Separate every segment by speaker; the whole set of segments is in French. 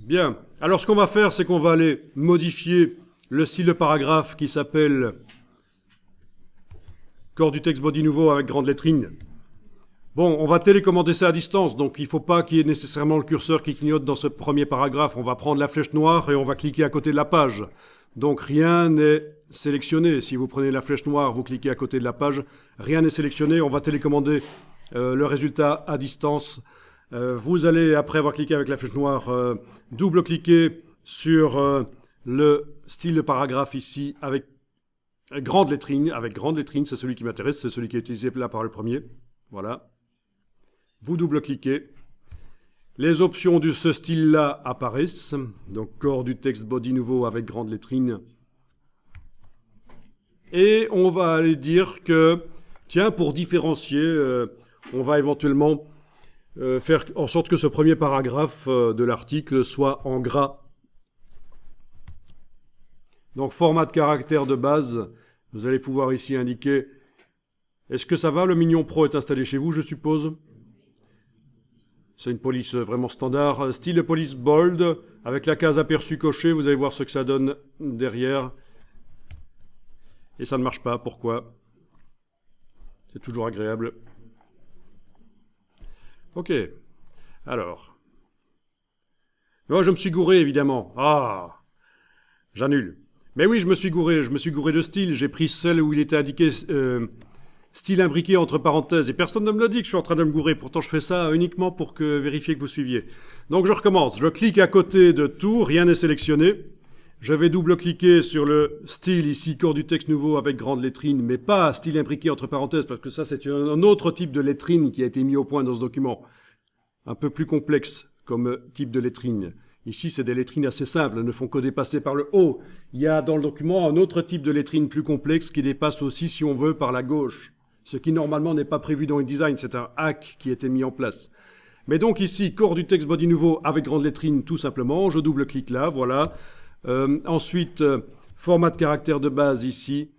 Speaker 1: Bien. Alors, ce qu'on va faire, c'est qu'on va aller modifier le style de paragraphe qui s'appelle corps du texte body nouveau avec grande lettrine. Bon, on va télécommander ça à distance, donc il ne faut pas qu'il y ait nécessairement le curseur qui clignote dans ce premier paragraphe. On va prendre la flèche noire et on va cliquer à côté de la page. Donc rien n'est sélectionné. Si vous prenez la flèche noire, vous cliquez à côté de la page, rien n'est sélectionné. On va télécommander le résultat à distance. Vous allez, après avoir cliqué avec la flèche noire, double-cliquer sur le style de paragraphe ici avec grande lettrine. Avec grande lettrine, c'est celui qui m'intéresse, c'est celui qui est utilisé là par le premier. Voilà. Vous double-cliquez. Les options de ce style-là apparaissent. Donc, corps du texte body nouveau avec grande lettrine. Et on va aller dire que, tiens, pour différencier, on va éventuellement faire en sorte que ce premier paragraphe de l'article soit en gras. Donc, format de caractère de base, vous allez pouvoir ici indiquer, est-ce que ça va, le Mignon Pro est installé chez vous, je suppose? C'est une police vraiment standard. Style de police bold, avec la case aperçu cochée, vous allez voir ce que ça donne derrière. Et ça ne marche pas, pourquoi? C'est toujours agréable. Ok, alors. Oh, je me suis gouré, évidemment. Ah, j'annule. Mais oui, je me suis gouré de style. J'ai pris celle où il était indiqué style imbriqué entre parenthèses. Et personne ne me l'a dit que je suis en train de me gourer. Pourtant, je fais ça uniquement pour vérifier que vous suiviez. Donc, je recommence. Je clique à côté de tout. Rien n'est sélectionné. Je vais double-cliquer sur le style ici, corps du texte nouveau avec grande lettrine, mais pas style imbriqué entre parenthèses, parce que ça, c'est un autre type de lettrine qui a été mis au point dans ce document. Un peu plus complexe comme type de lettrine. Ici, c'est des lettrines assez simples, elles ne font que dépasser par le haut. Il y a dans le document un autre type de lettrine plus complexe qui dépasse aussi, si on veut, par la gauche. Ce qui, normalement, n'est pas prévu dans InDesign. C'est un hack qui a été mis en place. Mais donc ici, corps du texte body nouveau avec grande lettrine, tout simplement. Je double-clique là, voilà. Ensuite, format de caractère de base ici.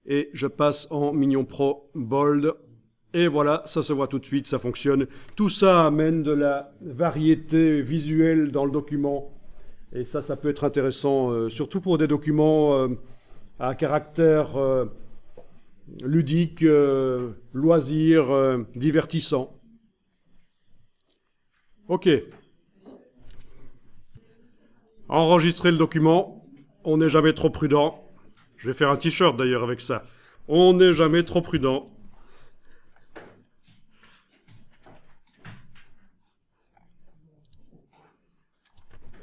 Speaker 1: Et je passe en Mignon Pro Bold. Et voilà, ça se voit tout de suite, ça fonctionne. Tout ça amène de la variété visuelle dans le document. Et ça peut être intéressant, surtout pour des documents à caractère ludique, loisir, divertissant. Ok. Enregistrer le document. On n'est jamais trop prudent. Je vais faire un t-shirt d'ailleurs avec ça. On n'est jamais trop prudent.